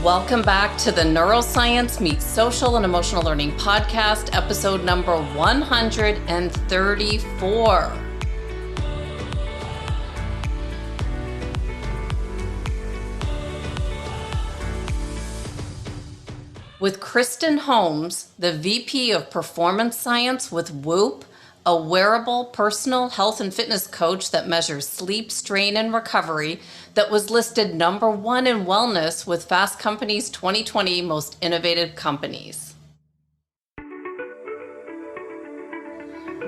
Welcome back to the Neuroscience Meets Social and Emotional Learning podcast, episode number 134. With Kristen Holmes, the VP of Performance Science with Woop, a wearable personal health and fitness coach that measures sleep, strain, and recovery, that was listed number one in wellness with Fast Company's 2020 Most Innovative Companies.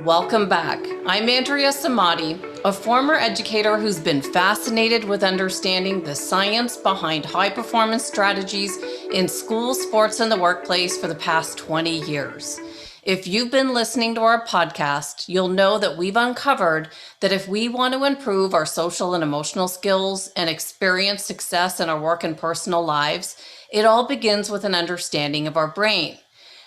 Welcome back. I'm Andrea Samadi, a former educator who's been fascinated with understanding the science behind high-performance strategies in school, sports, and the workplace for the past 20 years. If you've been listening to our podcast, you'll know that we've uncovered that if we want to improve our social and emotional skills and experience success in our work and personal lives, it all begins with an understanding of our brain.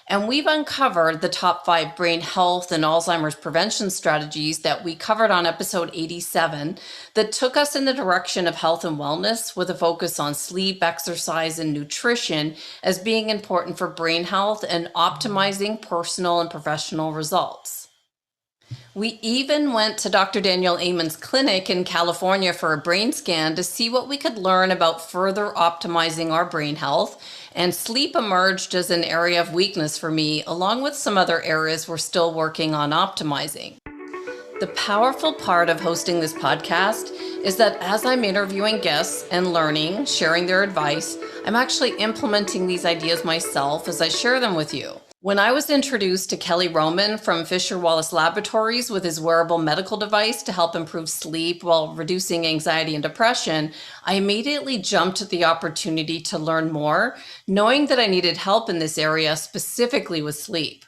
And we've uncovered the top 5 brain health and Alzheimer's prevention strategies that we covered on episode 87 that took us in the direction of health and wellness with a focus on sleep, exercise, and nutrition as being important for brain health and optimizing personal and professional results. We even went to Dr. Daniel Amen's clinic in California for a brain scan to see what we could learn about further optimizing our brain health, and sleep emerged as an area of weakness for me, along with some other areas we're still working on optimizing. The powerful part of hosting this podcast is that as I'm interviewing guests and learning, sharing their advice, I'm actually implementing these ideas myself as I share them with you. When I was introduced to Kelly Roman from Fisher Wallace Laboratories with his wearable medical device to help improve sleep while reducing anxiety and depression, I immediately jumped at the opportunity to learn more, knowing that I needed help in this area, specifically with sleep.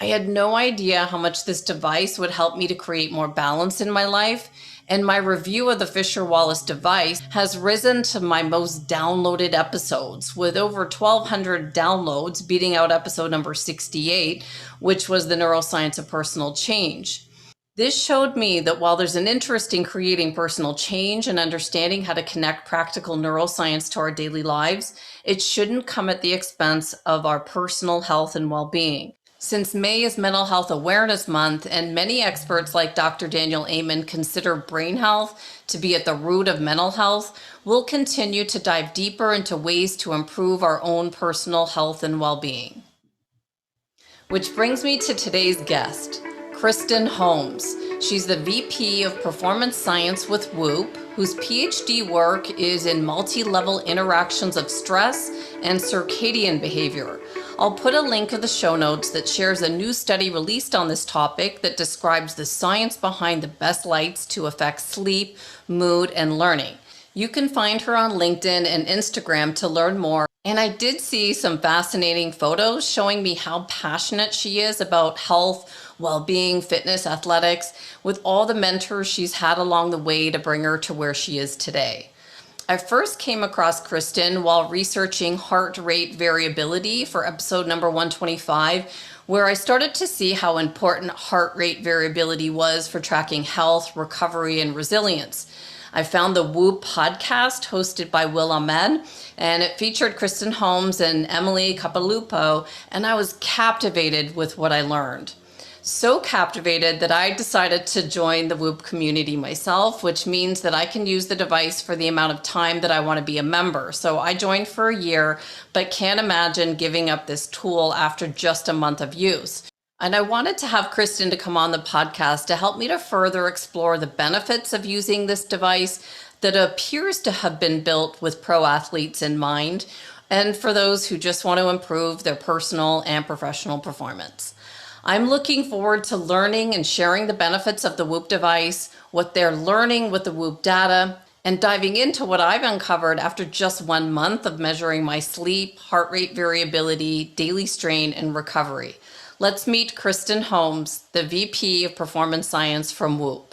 I had no idea how much this device would help me to create more balance in my life, and my review of the Fisher Wallace device has risen to my most downloaded episodes, with over 1,200 downloads, beating out episode number 68, which was the Neuroscience of Personal Change. This showed me that while there's an interest in creating personal change and understanding how to connect practical neuroscience to our daily lives, it shouldn't come at the expense of our personal health and well-being. Since May is Mental Health Awareness Month, and many experts like Dr. Daniel Amen consider brain health to be at the root of mental health, we'll continue to dive deeper into ways to improve our own personal health and well-being. Which brings me to today's guest, Kristen Holmes. She's the VP of Performance Science with Woop, whose PhD work is in multi-level interactions of stress and circadian behavior. I'll put a link in the show notes that shares a new study released on this topic that describes the science behind the best lights to affect sleep, mood, and learning. You can find her on LinkedIn and Instagram to learn more. And I did see some fascinating photos showing me how passionate she is about health, well-being, fitness, athletics, with all the mentors she's had along the way to bring her to where she is today. I first came across Kristen while researching heart rate variability for episode number 125, where I started to see how important heart rate variability was for tracking health, recovery, and resilience. I found the Woop podcast hosted by Will Ahmed, and it featured Kristen Holmes and Emily Capalupo, and I was captivated with what I learned. So captivated that I decided to join the Woop community myself, which means that I can use the device for the amount of time that I want to be a member. So I joined for a year, but can't imagine giving up this tool after just a month of use. And I wanted to have Kristen to come on the podcast to help me to further explore the benefits of using this device that appears to have been built with pro athletes in mind, and for those who just want to improve their personal and professional performance. I'm looking forward to learning and sharing the benefits of the Woop device, what they're learning with the Woop data, and diving into what I've uncovered after just 1 month of measuring my sleep, heart rate variability, daily strain, and recovery. Let's meet Kristen Holmes, the VP of Performance Science from Woop.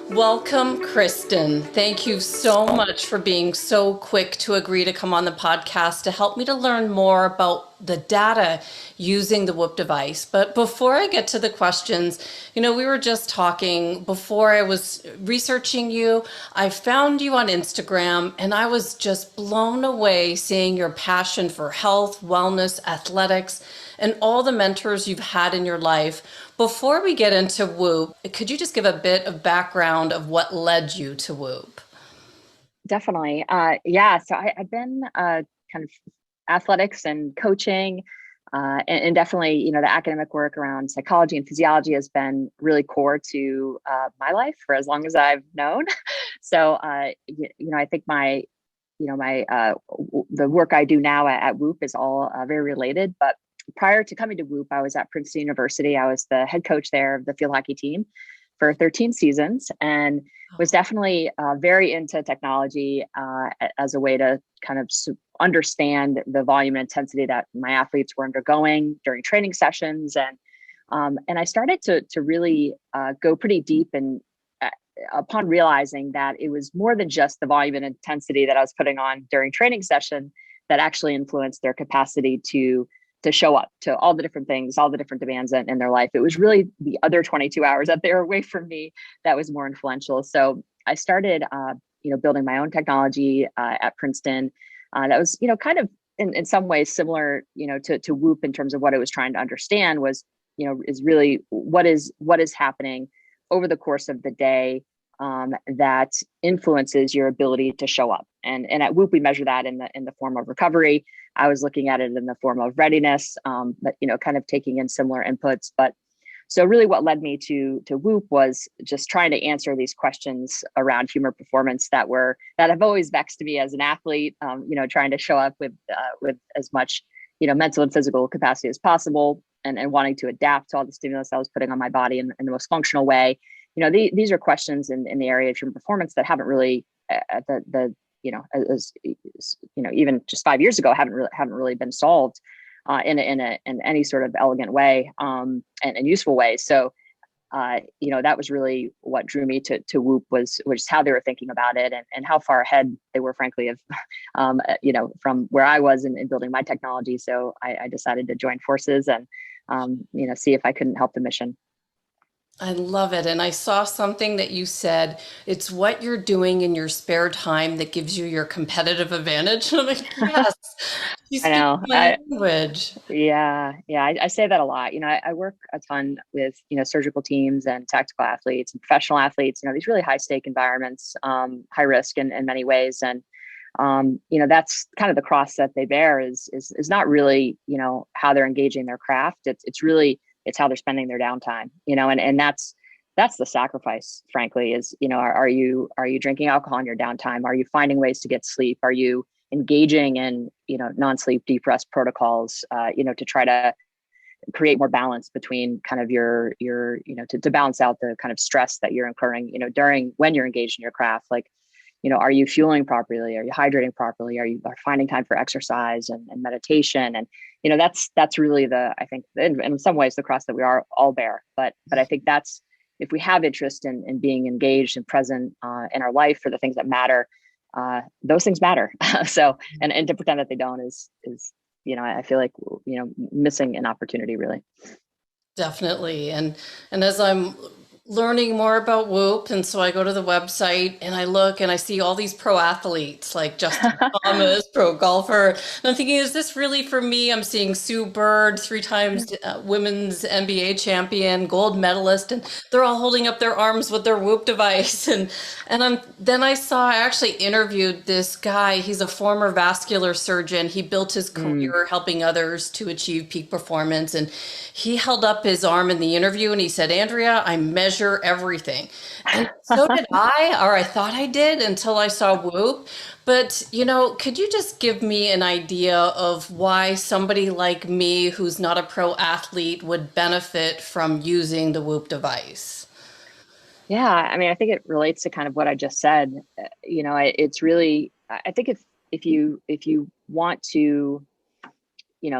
Welcome, Kristen. Thank you so much for being so quick to agree to come on the podcast to help me to learn more about the data using the Whoop device. But before I get to the questions, we were just talking before I was researching you. I found you on Instagram and I was just blown away seeing your passion for health, wellness, athletics, and all the mentors you've had in your life. Before we get into Whoop, could you just give a bit of background of what led you to Whoop? Definitely. Yeah. So I've been kind of athletics and coaching, and definitely, the academic work around psychology and physiology has been really core to my life for as long as I've known. So, I think the work I do now at Woop is all very related. But prior to coming to Woop, I was at Princeton University. I was the head coach there of the field hockey team for 13 seasons, and was definitely very into technology as a way to kind of understand the volume and intensity that my athletes were undergoing during training sessions, and I started to really go pretty deep and upon realizing that it was more than just the volume and intensity that I was putting on during training session that actually influenced their capacity to show up to all the different things, all the different demands in their life. It was really the other 22 hours that they were away from me that was more influential. So I started, building my own technology at Princeton. That was, kind of in some ways similar, to Whoop in terms of what it was trying to understand was, is really what is happening over the course of the day that influences your ability to show up. And at Whoop, we measure that in the form of recovery. I was looking at it in the form of readiness, but kind of taking in similar inputs. But so really what led me to Whoop was just trying to answer these questions around human performance that have always vexed me as an athlete, trying to show up with as much, mental and physical capacity as possible, and wanting to adapt to all the stimulus I was putting on my body in the most functional way. These are questions in the area of human performance that haven't really at the as even just 5 years ago haven't really been solved in any sort of elegant way and useful way. So that was really what drew me to Whoop was how they were thinking about it and how far ahead they were, frankly, of from where I was in building my technology. So I decided to join forces and see if I couldn't help the mission. I love it. And I saw something that you said, it's what you're doing in your spare time that gives you your competitive advantage. I'm like, yes, you I speak know. my language. Yeah. I say that a lot. I work a ton with, surgical teams and tactical athletes and professional athletes, these really high stake environments, high risk in many ways. And, that's kind of the cross that they bear is not really, how they're engaging their craft. It's how they're spending their downtime, and that's the sacrifice, frankly, is, are you drinking alcohol in your downtime? Are you finding ways to get sleep? Are you engaging in, non-sleep deep rest protocols, to try to create more balance between kind of your to balance out the kind of stress that you're incurring, during when you're engaged in your craft. Like, are you fueling properly? Are you hydrating properly? Are you finding time for exercise and meditation? And, that's really I think in some ways the cross that we are all bear. But I think that's, if we have interest in being engaged and present in our life for the things that matter, those things matter. So, and to pretend that they don't is, I feel like, missing an opportunity, really. Definitely. And as I'm learning more about Whoop, and so I go to the website and I look and I see all these pro athletes like Justin Thomas, pro golfer. And I'm thinking, is this really for me? I'm seeing Sue Bird, three times women's NBA champion, gold medalist, and they're all holding up their arms with their Whoop device. And then I actually interviewed this guy. He's a former vascular surgeon. He built his Mm. career helping others to achieve peak performance. And he held up his arm in the interview and he said, Andrea, I measure everything. And so did I, or I thought I did until I saw Whoop. But, could you just give me an idea of why somebody like me who's not a pro athlete would benefit from using the Whoop device? Yeah, I mean, I think it relates to kind of what I just said. It's really, I think if you want to,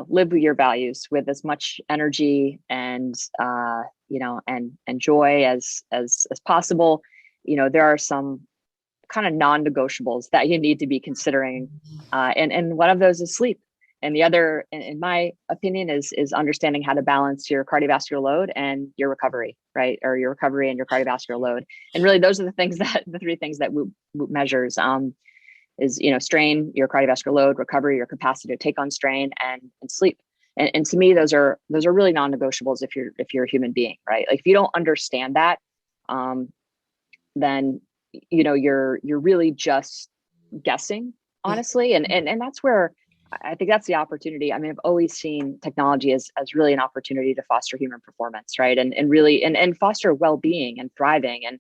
live with your values with as much energy and and joy as possible, there are some kind of non-negotiables that you need to be considering, and one of those is sleep. And the other, in my opinion, is understanding how to balance your cardiovascular load and your recovery, right? Or your recovery and your cardiovascular load. And really, those are the three things that Woop measures. Is, strain, your cardiovascular load, recovery, your capacity to take on strain, and sleep. And to me, those are really non-negotiables if you're a human being, right? Like, if you don't understand that, then you're really just guessing, honestly. And that's where I think that's the opportunity. I mean, I've always seen technology as really an opportunity to foster human performance, right? And really and foster well-being and thriving. And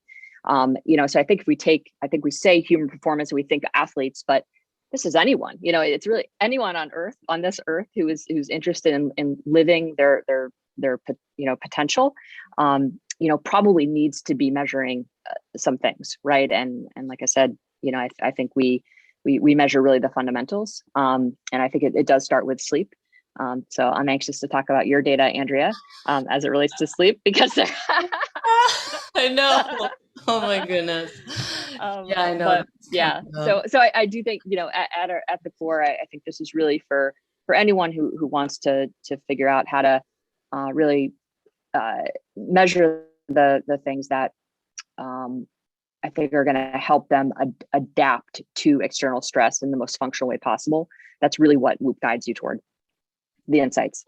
so I think we say human performance and we think athletes, but this is anyone. It's really anyone on this earth who's interested in living their potential. Probably needs to be measuring some things, right? And like I said, I think we measure really the fundamentals, and I think it does start with sleep. So I'm anxious to talk about your data, Andrea, as it relates to sleep, because I know. Oh my goodness. Yeah, I know. But yeah, so I do think, at the core, I think this is really for anyone who wants to figure out how to really measure the things that I think are going to help them adapt to external stress in the most functional way possible. That's really what Woop guides you toward, the insights.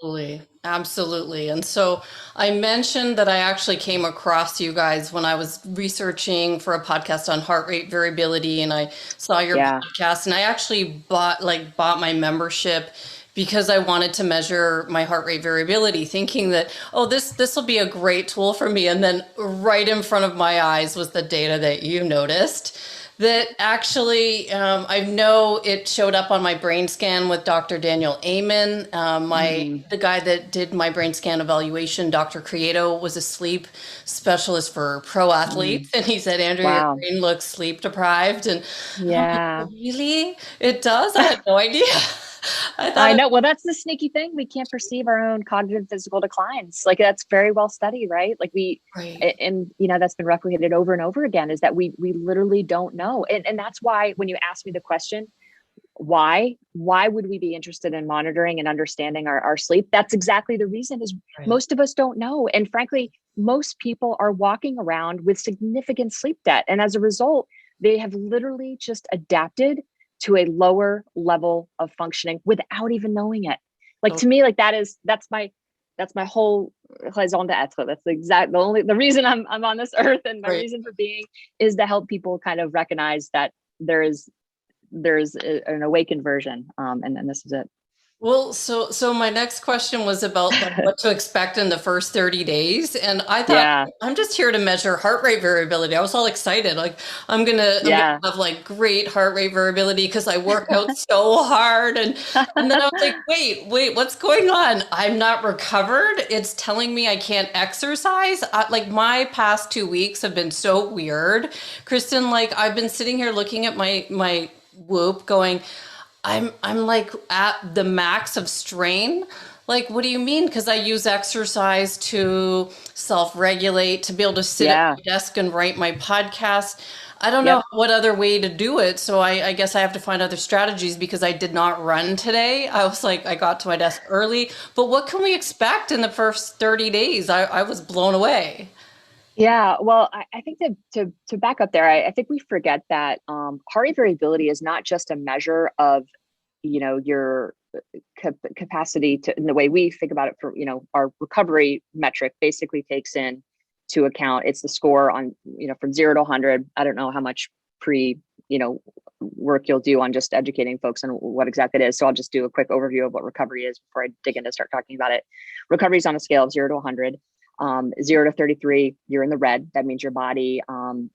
Absolutely. And so I mentioned that I actually came across you guys when I was researching for a podcast on heart rate variability, and I saw your podcast, and I actually bought my membership because I wanted to measure my heart rate variability, thinking that, this will be a great tool for me. And then right in front of my eyes was the data that you noticed. That actually, I know it showed up on my brain scan with Dr. Daniel Amen. The guy that did my brain scan evaluation, Dr. Creato, was a sleep specialist for pro athletes. And he said, Andrea, your brain looks sleep deprived. And I'm like, really? It does? I had no idea. I know. Well, that's the sneaky thing. We can't perceive our own cognitive physical declines. Like, that's very well studied, right? Like and that's been replicated over and over again, is that we literally don't know. And that's why when you ask me the question, why would we be interested in monitoring and understanding our sleep? That's exactly the reason, is most of us don't know. And frankly, most people are walking around with significant sleep debt. And as a result, they have literally just adapted to a lower level of functioning without even knowing it. Like, to me, like that's my whole raison d'être. That's the reason I'm on this earth, and my reason for being is to help people kind of recognize that there's an awakened version. And this is it. Well, so my next question was about what to expect in the first 30 days. And I thought, I'm just here to measure heart rate variability. I was all excited. Like, I'm gonna have great heart rate variability because I work out so hard. And then I was like, wait, what's going on? I'm not recovered. It's telling me I can't exercise. My past 2 weeks have been so weird. Kristen, I've been sitting here looking at my Woop going, I'm like at the max of strain. Like, what do you mean? Because I use exercise to self-regulate, to be able to sit at my desk and write my podcast. I don't know what other way to do it. So I guess I have to find other strategies, because I did not run today. I was like, I got to my desk early. But what can we expect in the first 30 days? I was blown away. Yeah, well, I think that to back up there, I think we forget that heart rate variability is not just a measure of, your capacity to, in the way we think about it, for, our recovery metric basically takes in to account, it's the score on, from 0 to 100. I don't know how much work you'll do on just educating folks on what exactly it is. So I'll just do a quick overview of what recovery is before I dig in to start talking about it. Recovery is on a scale of 0 to 100. 0 to 33, you're in the red. That means your body, and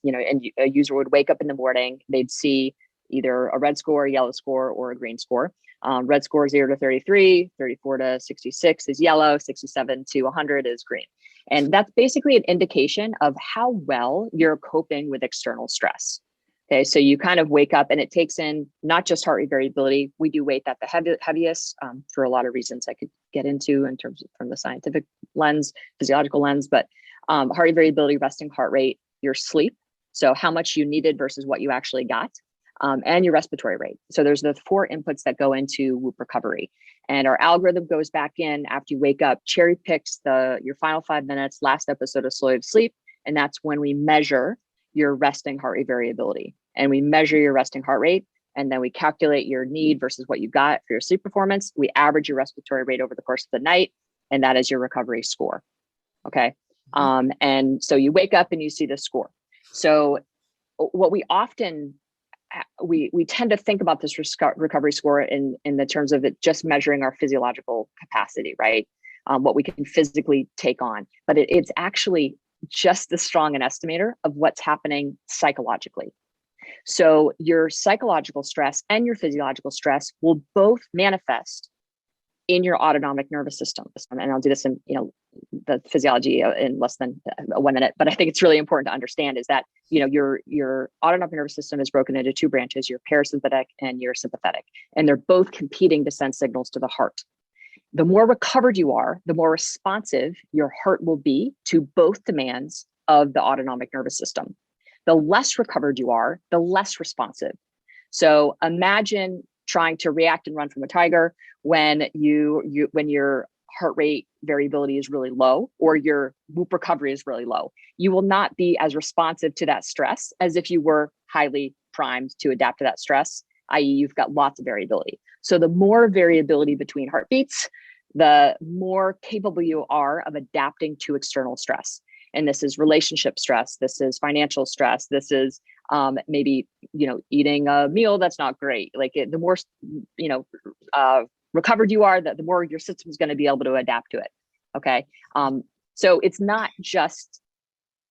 a user would wake up in the morning, they'd see either a red score, a yellow score, or a green score. Red score 0 to 33, 34 to 66 is yellow, 67 to 100 is green. And that's basically an indication of how well you're coping with external stress. Okay, so you kind of wake up, and it takes in not just heart rate variability. We do weight that the heaviest for a lot of reasons I could get into in terms of from the scientific lens, physiological lens, but heart rate variability, resting heart rate, your sleep. So how much you needed versus what you actually got. and your respiratory rate. So there's the 4 inputs that go into Whoop recovery. And our algorithm goes back in after you wake up, cherry picks your final 5 minutes, last episode of Slow Wave Sleep. And that's when we measure your resting heart rate variability. And we measure your resting heart rate. And then we calculate your need versus what you got for your sleep performance. We average your respiratory rate over the course of the night. And that is your recovery score. Okay. And so you wake up and you see the score. So what we often we tend to think about this recovery score in the terms of it just measuring our physiological capacity, right? What we can physically take on, but it's actually just as strong an estimator of what's happening psychologically. So your psychological stress and your physiological stress will both manifest in your autonomic nervous system. And I'll do this in, the physiology in less than 1 minute, but I think it's really important to understand is that, your autonomic nervous system is broken into 2 branches, your parasympathetic and your sympathetic, and they're both competing to send signals to the heart. The more recovered you are, the more responsive your heart will be to both demands of the autonomic nervous system. The less recovered you are, the less responsive. So imagine trying to react and run from a tiger when when your heart rate variability is really low or your Whoop recovery is really low. You will not be as responsive to that stress as if you were highly primed to adapt to that stress, i.e. you've got lots of variability. So the more variability between heartbeats, the more capable you are of adapting to external stress. And this is relationship stress. This is financial stress. This is maybe, eating a meal that's not great. The more, recovered you are, the more your system is going to be able to adapt to it. Okay. So it's not just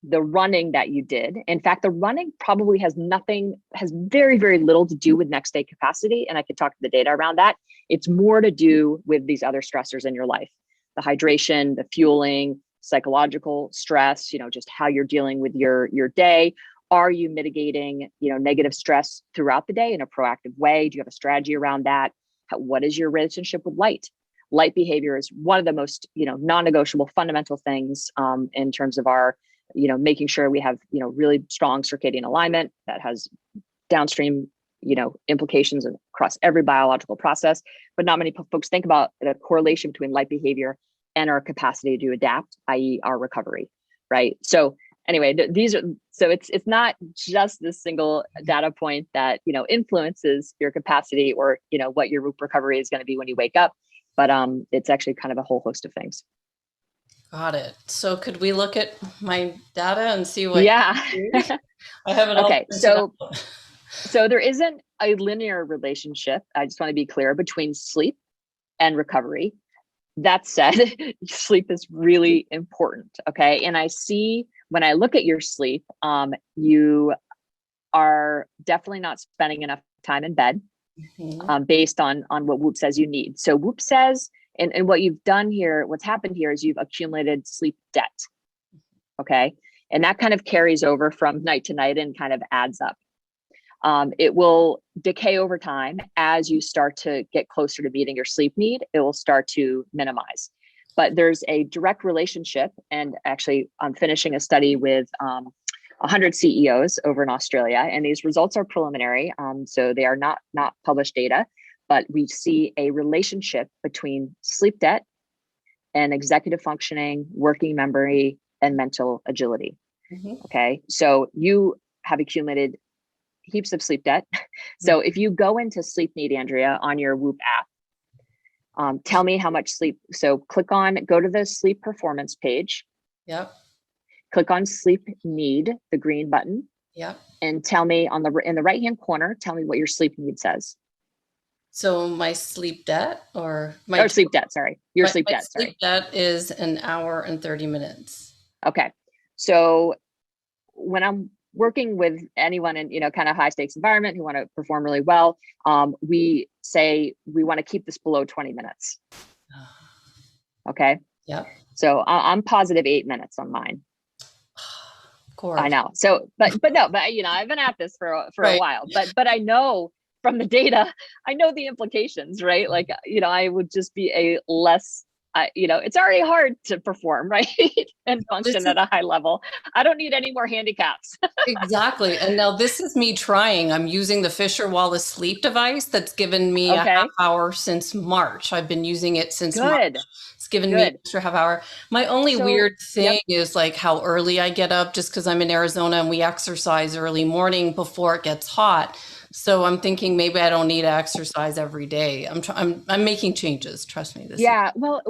the running that you did. In fact, the running probably has very, very little to do with next day capacity. And I could talk to the data around that. It's more to do with these other stressors in your life, the hydration, the fueling, psychological stress, just how you're dealing with your day. Are you mitigating, negative stress throughout the day in a proactive way? Do you have a strategy around that? What is your relationship with light? Light behavior is one of the most, non-negotiable fundamental things in terms of our, making sure we have, really strong circadian alignment that has downstream, implications across every biological process. But not many folks think about the correlation between light behavior and our capacity to adapt, i.e. our recovery, right? So anyway, it's not just this single data point that, influences your capacity or, what your Whoop recovery is going to be when you wake up, but it's actually kind of a whole host of things. Got it. So could we look at my data and see what? Yeah. I have it all. Okay. So there isn't a linear relationship. I just want to be clear between sleep and recovery. That said, sleep is really important. Okay. And I see when I look at your sleep, you are definitely not spending enough time in bed based on what Woop says you need. So Woop says, and what you've done here, what's happened here is you've accumulated sleep debt. Okay. And that kind of carries over from night to night and kind of adds up. It will decay over time as you start to get closer to meeting your sleep need. It will start to minimize, but there's a direct relationship. And actually, I'm finishing a study with 100 CEOs over in Australia, and these results are preliminary, so they are not published data. But we see a relationship between sleep debt and executive functioning, working memory, and mental agility. Okay, so you have accumulated heaps of sleep debt. So if you go into sleep need, Andrea, on your Woop app, tell me how much sleep. So go to the sleep performance page. Yep. Click on sleep need, the green button. Yep. And tell me in the right-hand corner, tell me what your sleep need says. So my sleep debt sleep debt, sorry. Your sleep debt, sorry. Sleep debt is 1 hour and 30 minutes. Okay. So when I'm working with anyone in, kind of high stakes environment who want to perform really well, we say we want to keep this below 20 minutes. Okay. Yep. So I'm positive 8 minutes on mine. Of course. I know. So, but I've been at this for a while, but I know from the data, I know the implications, right? I would just be a less it's already hard to perform, right? And This function is at a high level. I don't need any more handicaps. exactly. And now this is me trying. I'm using the Fisher Wallace sleep device that's given me a half Okay, hour since March. I've been using it since March. good, It's given me an good. extra half hour. My only So, weird yep. thing is like how early I get up just because I'm in Arizona and we exercise early morning before it gets hot. So I'm thinking maybe I don't need to exercise every day. I'm making changes. Trust me. This is Yeah, well,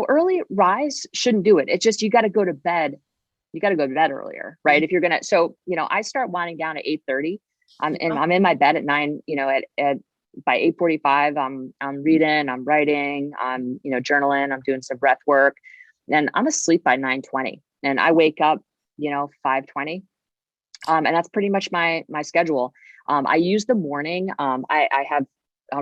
early rise shouldn't do it. It's just you got to go to bed. You got to go to bed earlier, right? If you're gonna, so I start winding down at 8:30. And I'm in my bed at 9. At by 8:45, I'm reading, I'm writing, I'm journaling, I'm doing some breath work, and I'm asleep by 9:20, and I wake up 5:20. And that's pretty much my schedule. I use the morning. I have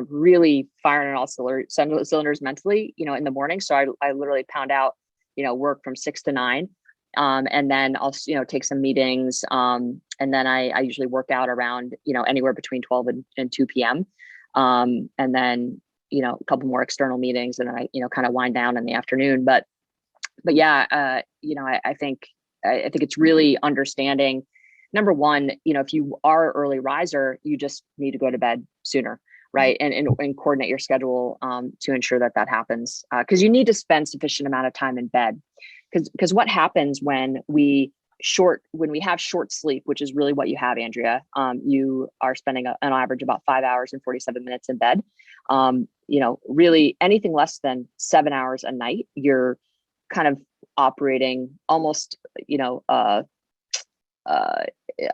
really firing on all cylinders mentally, in the morning. So I literally pound out, work from 6 to 9. And then I'll, take some meetings. And then I usually work out around, anywhere between 12 and 2 p.m. And then, a couple more external meetings, and then I, kind of wind down in the afternoon. But yeah, I think it's really understanding. Number one, if you are an early riser, you just need to go to bed sooner, right? And coordinate your schedule to ensure that happens, because you need to spend sufficient amount of time in bed. Because what happens when we have short sleep, which is really what you have, Andrea, you are spending an average about 5 hours and 47 minutes in bed. Really anything less than 7 hours a night, you're kind of operating almost,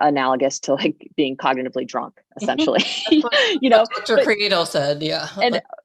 analogous to like being cognitively drunk, essentially. that's what your credo said. Yeah.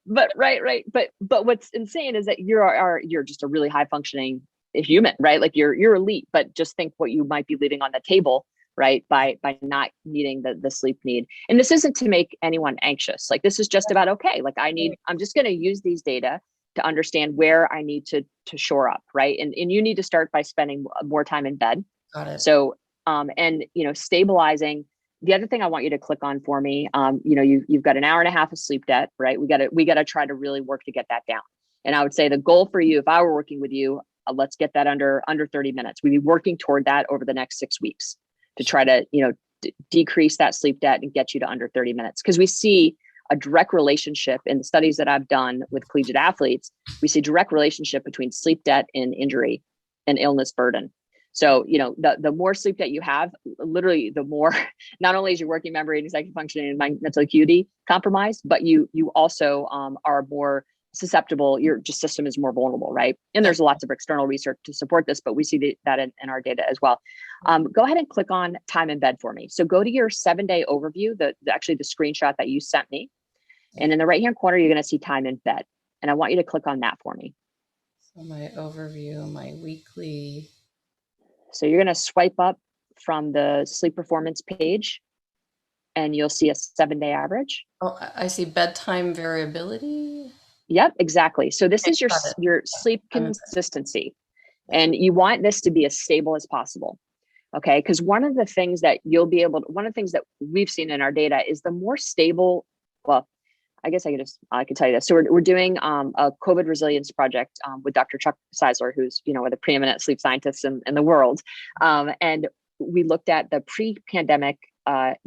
But right. But what's insane is that you're just a really high functioning human, right? Like you're elite, but just think what you might be leaving on the table, right? By not needing the sleep need. And this isn't to make anyone anxious. Like this is just about, okay, like I'm just going to use these data to understand where I need to shore up, right? And you need to start by spending more time in bed. Got it. So, and stabilizing. The other thing I want you to click on for me, you've got an hour and a half of sleep debt, right? We got to try to really work to get that down. And I would say the goal for you, if I were working with you, let's get that under 30 minutes. We'd be working toward that over the next 6 weeks to try to, decrease that sleep debt and get you to under 30 minutes. Because we see a direct relationship in the studies that I've done with collegiate athletes. We see a direct relationship between sleep debt and injury and illness burden. So, the more sleep that you have, literally the more, not only is your working memory and executive functioning and mental acuity compromised, but you also are more susceptible. Your just system is more vulnerable, right? And there's lots of external research to support this, but we see that in our data as well. Go ahead and click on time in bed for me. So go to your 7-day overview, actually the screenshot that you sent me. And in the right-hand corner, you're going to see time in bed. And I want you to click on that for me. So my overview, my weekly. So you're going to swipe up from the sleep performance page and you'll see a 7-day average. Oh, I see bedtime variability. Yep, exactly. So this is your sleep consistency, and you want this to be as stable as possible. Okay, because one of the things that we've seen in our data is the more stable. Well, I guess I could tell you this. So we're doing a COVID resilience project with Dr. Chuck Seisler, who's one of the preeminent sleep scientists in the world, and we looked at the pre-pandemic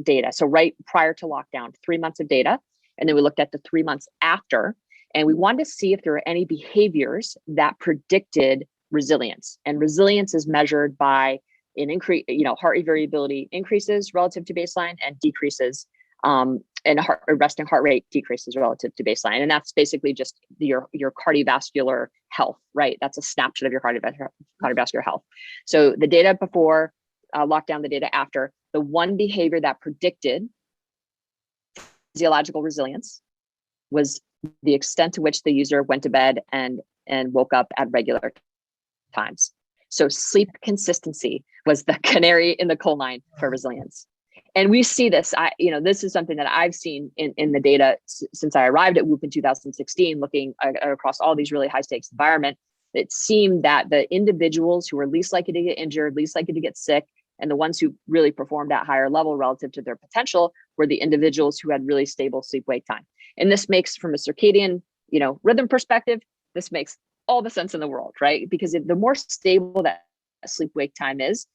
data. So right prior to lockdown, 3 months of data, and then we looked at the 3 months after, and we wanted to see if there were any behaviors that predicted resilience. And resilience is measured by an increase, heart rate variability increases relative to baseline and decreases. And resting heart rate decreases relative to baseline. And that's basically just your cardiovascular health, right? That's a snapshot of your cardiovascular health. So the data before lockdown, the data after, the one behavior that predicted physiological resilience was the extent to which the user went to bed and woke up at regular times. So sleep consistency was the canary in the coal mine for resilience. And we see this, this is something that I've seen in the data since I arrived at Woop in 2016, looking across all these really high stakes environment. It seemed that the individuals who were least likely to get injured, least likely to get sick, and the ones who really performed at higher level relative to their potential were the individuals who had really stable sleep wake time. And this makes, from a circadian, rhythm perspective, this makes all the sense in the world, right? Because the more stable that sleep wake time is,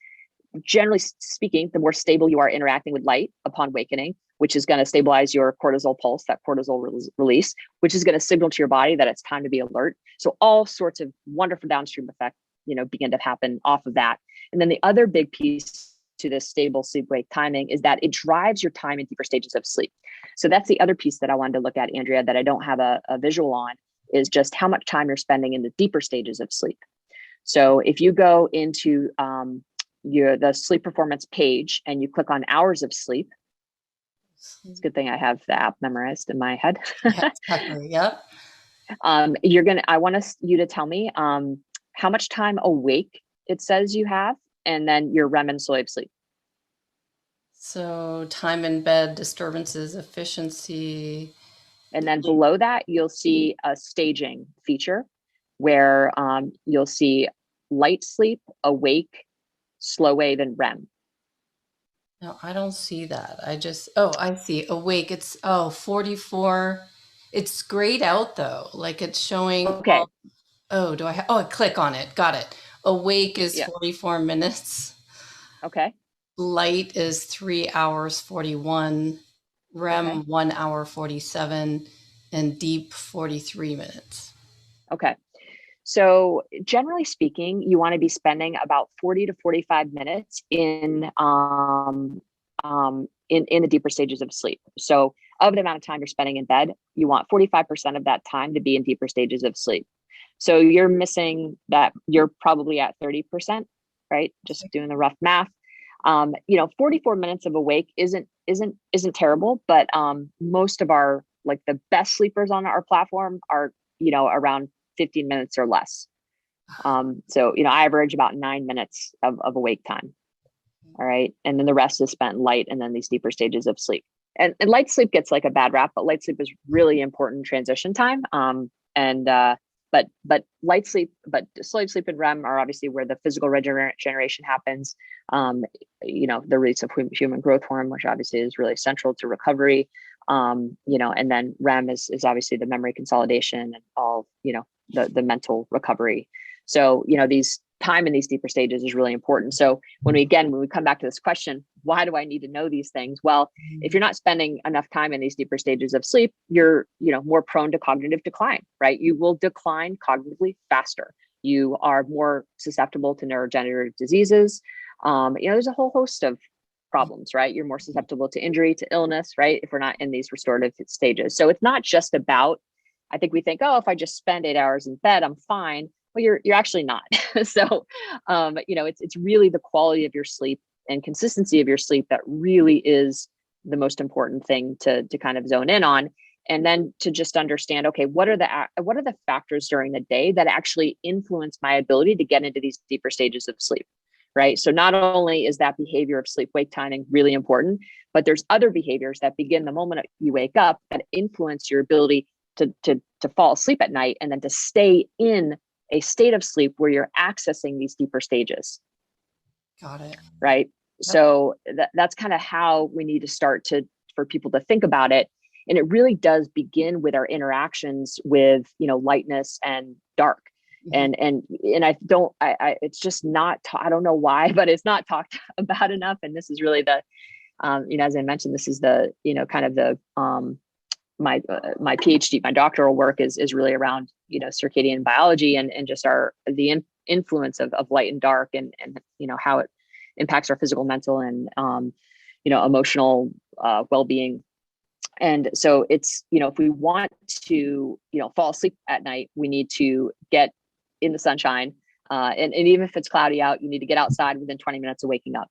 generally speaking, the more stable you are interacting with light upon awakening, which is going to stabilize your cortisol pulse, that cortisol release, which is going to signal to your body that it's time to be alert. So all sorts of wonderful downstream effects, begin to happen off of that. And then the other big piece to this stable sleep wake timing is that it drives your time in deeper stages of sleep. So that's the other piece that I wanted to look at, Andrea, that I don't have a visual on, is just how much time you're spending in the deeper stages of sleep. So if you go into the sleep performance page and you click on hours of sleep, it's a good thing I have the app memorized in my head. Yeah, exactly. Yep. I want you to tell me how much time awake it says you have, and then your REM and SOIV sleep. So time in bed, disturbances, efficiency. And then below that, you'll see a staging feature where you'll see light sleep, awake, slow wave, and REM. No, I don't see that. I see awake. It's 44. It's grayed out though. Like it's showing. Okay. I click on it. Got it. Awake is Yeah. 44 minutes. Okay. Light is 3 hours 41. REM Okay. 1 hour 47, and deep 43 minutes. Okay. So generally speaking, you want to be spending about 40 to 45 minutes in the deeper stages of sleep. So of the amount of time you're spending in bed, you want 45% of that time to be in deeper stages of sleep. So you're missing that. You're probably at 30%, right? Just doing the rough math. 44 minutes of awake isn't terrible, but most of our, like, the best sleepers on our platform are, around 15 minutes or less. So, I average about 9 minutes of awake time. All right. And then the rest is spent light and then these deeper stages of sleep. And light sleep gets like a bad rap, but light sleep is really important transition time. But light sleep, but slow sleep and REM are obviously where the physical regeneration happens. The release of human growth hormone, which obviously is really central to recovery. And then REM is obviously the memory consolidation and all, the mental recovery. So, these time in these deeper stages is really important. So when we come back to this question, why do I need to know these things? Well, if you're not spending enough time in these deeper stages of sleep, you're, more prone to cognitive decline, right? You will decline cognitively faster. You are more susceptible to neurodegenerative diseases. There's a whole host of problems, right? You're more susceptible to injury, to illness, right? If we're not in these restorative stages. So it's not just about, I think we think, oh, if I just spend 8 hours in bed, I'm fine. Well, you're actually not. So, it's really the quality of your sleep and consistency of your sleep that really is the most important thing to kind of zone in on. And then to just understand, okay, what are the factors during the day that actually influence my ability to get into these deeper stages of sleep, right? So not only is that behavior of sleep wake timing really important, but there's other behaviors that begin the moment you wake up that influence your ability to fall asleep at night and then to stay in a state of sleep where you're accessing these deeper stages. Got it. Right. Yep. So that's kind of how we need to start for people to think about it. And it really does begin with our interactions with, lightness and dark. Mm-hmm. And it's just not, I don't know why, but it's not talked about enough. And this is really the, as I mentioned, this is the, kind of the, my PhD, my doctoral work is really around, circadian biology and just the influence of light and dark and how it impacts our physical, mental, and emotional well-being. And so it's, if we want to, fall asleep at night, we need to get in the sunshine. And even if it's cloudy out, you need to get outside within 20 minutes of waking up.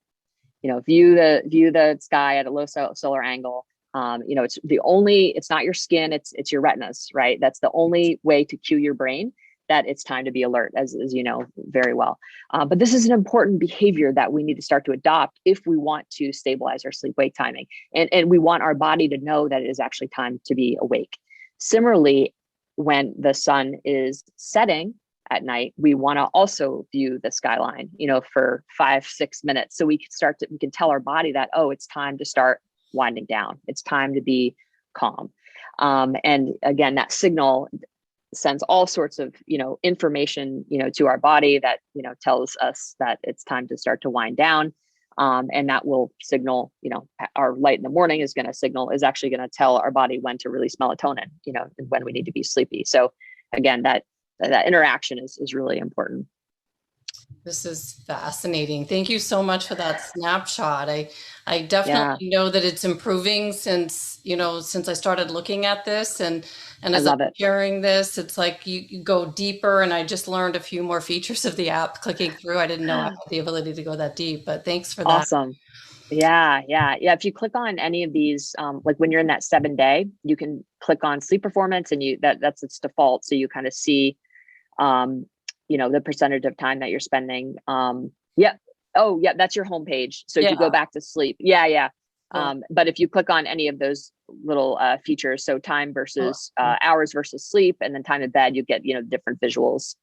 View the sky at a low solar angle. It's not your skin, it's your retinas, right? That's the only way to cue your brain that it's time to be alert, as you know very well. But this is an important behavior that we need to start to adopt if we want to stabilize our sleep-wake timing. And we want our body to know that it is actually time to be awake. Similarly, when the sun is setting at night, we want to also view the skyline, for 5-6 minutes. So we can tell our body that, oh, it's time to start winding down. It's time to be calm. And again, that signal sends all sorts of, information, to our body that, tells us that it's time to start to wind down. And that will signal, our light in the morning is actually going to tell our body when to release melatonin, and when we need to be sleepy. So again, that interaction is really important. This is fascinating. Thank you so much for that snapshot. I definitely know that it's improving since I started looking at this, and as I'm sharing this, it's like you go deeper, and I just learned a few more features of the app clicking through. I didn't know I had the ability to go that deep, but thanks for that. Awesome. Yeah. If you click on any of these, like when you're in that 7-day, you can click on sleep performance, and that's its default. So you kind of see, the percentage of time that you're spending. Yeah. Oh, yeah. That's your homepage. So if you go back to sleep, but if you click on any of those little features, so time versus hours versus sleep, and then time in bed, you get different visuals.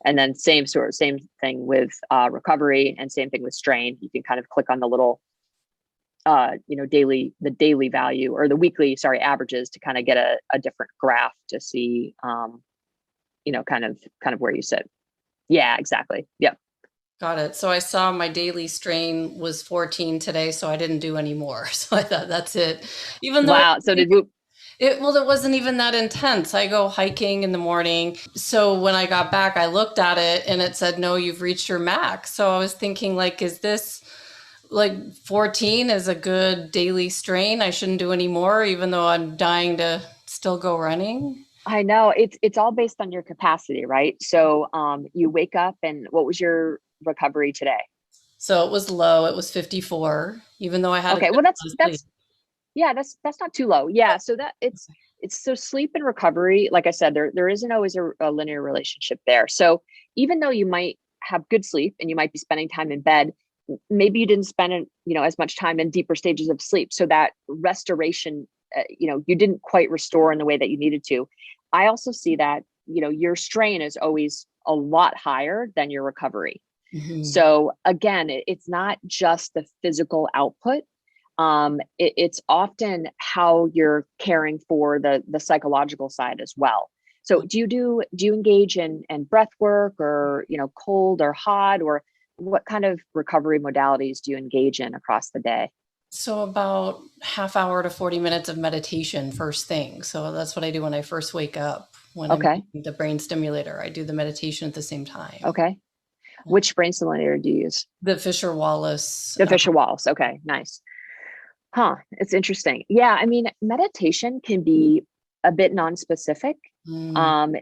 And then same thing with recovery, and same thing with strain. You can kind of click on the little the daily value, or the weekly averages, to kind of get a different graph to see kind of where you sit. Yeah, exactly. Yep. Got it. So I saw my daily strain was 14 today, so I didn't do any more. So I thought that's it. Even though wow. So did Woop. It wasn't even that intense. I go hiking in the morning. So when I got back, I looked at it and it said, no, you've reached your max. So I was thinking, like, is this like 14 is a good daily strain? I shouldn't do any more, even though I'm dying to still go running. I know it's all based on your capacity, right? So you wake up, and what was your recovery today? So it was low. It was 54, even though I had well, that's not too low. Yeah. So that it's so sleep and recovery, like I said, there isn't always a linear relationship there. So even though you might have good sleep and you might be spending time in bed, maybe you didn't spend as much time in deeper stages of sleep. So that restoration, you didn't quite restore in the way that you needed to. I also see that, your strain is always a lot higher than your recovery. Mm-hmm. So again, it's not just the physical output. It's often how you're caring for the psychological side as well. So do you engage in breath work, or, cold or hot, or what kind of recovery modalities do you engage in across the day? So about half hour to 40 minutes of meditation first thing. So that's what I do when I first wake up. When I'm using the brain stimulator, I do the meditation at the same time. Okay. Which brain stimulator do you use? The Fisher-Wallace. The Fisher-Wallace. Okay, nice. Huh. It's interesting. Yeah. I mean, meditation can be a bit non-specific. And,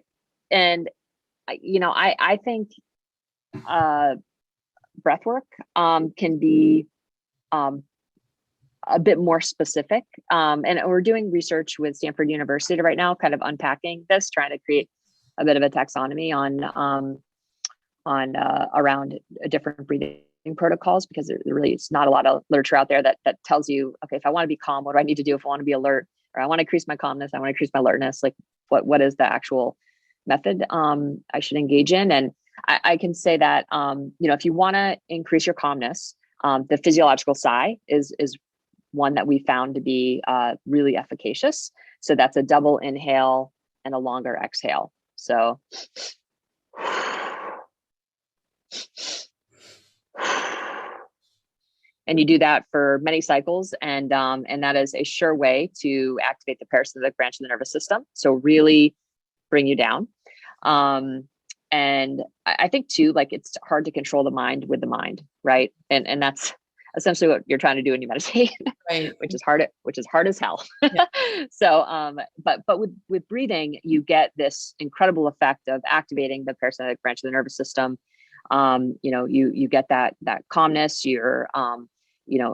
I think breath work can be a bit more specific. And we're doing research with Stanford University right now, kind of unpacking this, trying to create a bit of a taxonomy on around different breathing protocols, because there really is not a lot of literature out there that tells you, okay, if I want to be calm, what do I need to do? If I want to be alert, or I want to increase my calmness, I want to increase my alertness, like what is the actual method I should engage in? And I can say that, if you want to increase your calmness, the physiological sigh is one that we found to be really efficacious. So that's a double inhale and a longer exhale. So and you do that for many cycles, and that is a sure way to activate the parasympathetic branch of the nervous system. So really bring you down. And I think too, like, it's hard to control the mind with the mind, right? And that's essentially what you're trying to do when you meditate, right? which is hard as hell. Yeah. So, but with breathing, you get this incredible effect of activating the parasympathetic branch of the nervous system. You get that calmness. You're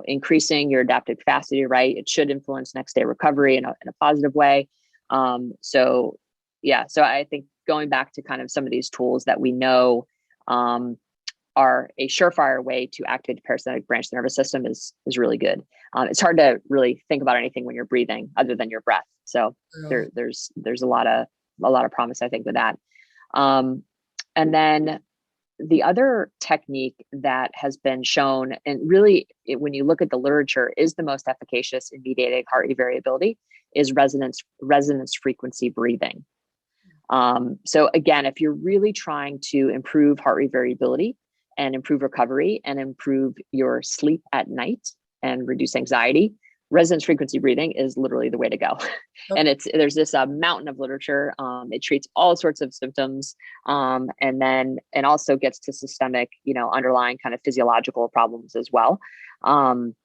increasing your adaptive capacity, right? It should influence next day recovery in a positive way. So I think going back to kind of some of these tools that we know are a surefire way to activate the parasympathetic branch of the nervous system is really good. It's hard to really think about anything when you're breathing other than your breath. So there's a lot of promise, I think, with that. And then the other technique that has been shown, and really when you look at the literature, is the most efficacious in mediating heart rate variability, is resonance frequency breathing. So again, if you're really trying to improve heart rate variability and improve recovery and improve your sleep at night and reduce anxiety, resonance frequency breathing is literally the way to go. Okay. And there's this mountain of literature. It treats all sorts of symptoms, and also gets to systemic, underlying kind of physiological problems as well.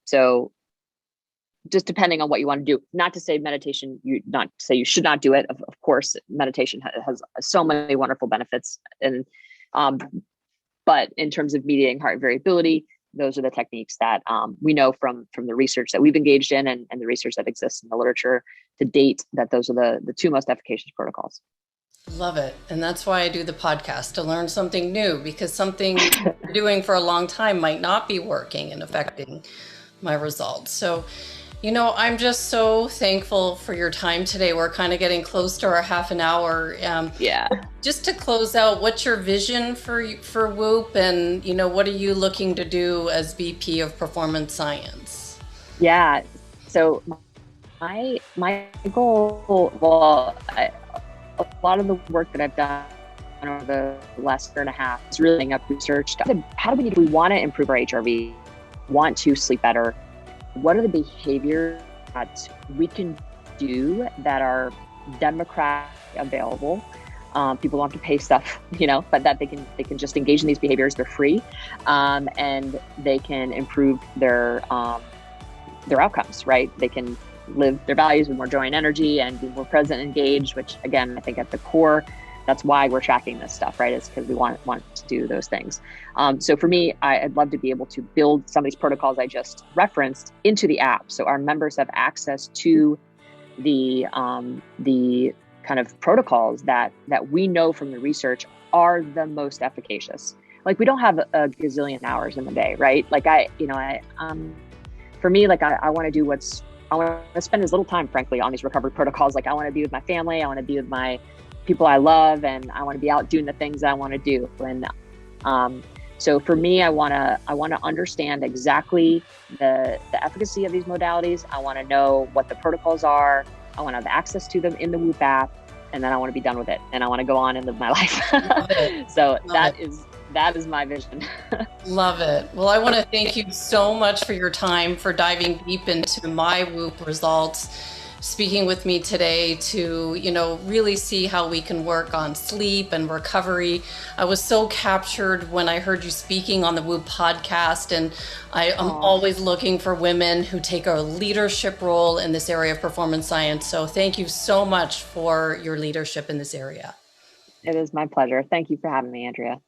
So just depending on what you want to do, not to say meditation, not to say you should not do it. Of course, meditation has so many wonderful benefits, and but in terms of mediating heart variability, those are the techniques that we know from the research that we've engaged in, and the research that exists in the literature to date, that those are the two most efficacious protocols. Love it. And that's why I do the podcast, to learn something new, because something you're doing for a long time might not be working and affecting my results. So, I'm just so thankful for your time today. We're kind of getting close to our half an hour. Yeah. Just to close out, what's your vision for Woop, and what are you looking to do as VP of Performance Science? Yeah. So my goal, a lot of the work that I've done over the last year and a half is really looking up research. How do we want to improve our HRV, want to sleep better? What are the behaviors that we can do that are democratically available? People don't have to pay stuff, but that they can just engage in these behaviors. They're free, and they can improve their outcomes. Right? They can live their values with more joy and energy, and be more present and engaged. Which, again, I think at the core, that's why we're tracking this stuff, right? It's because we want to do those things. So for me, I'd love to be able to build some of these protocols I just referenced into the app, so our members have access to the kind of protocols that we know from the research are the most efficacious. Like, we don't have a gazillion hours in the day, right? Like for me, like I want to spend as little time, frankly, on these recovery protocols. Like, I want to be with my family, I want to be with my people I love, and I want to be out doing the things I want to do. And so for me, I want to understand exactly the efficacy of these modalities. I want to know what the protocols are. I want to have access to them in the Woop app, and then I want to be done with it, and I want to go on and live my life. So that is my vision. Love it. Well, I want to thank you so much for your time, for diving deep into my Woop results, speaking with me today to, really see how we can work on sleep and recovery. I was so captured when I heard you speaking on the Woop podcast, and I am always looking for women who take a leadership role in this area of performance science. So thank you so much for your leadership in this area. It is my pleasure. Thank you for having me, Andrea.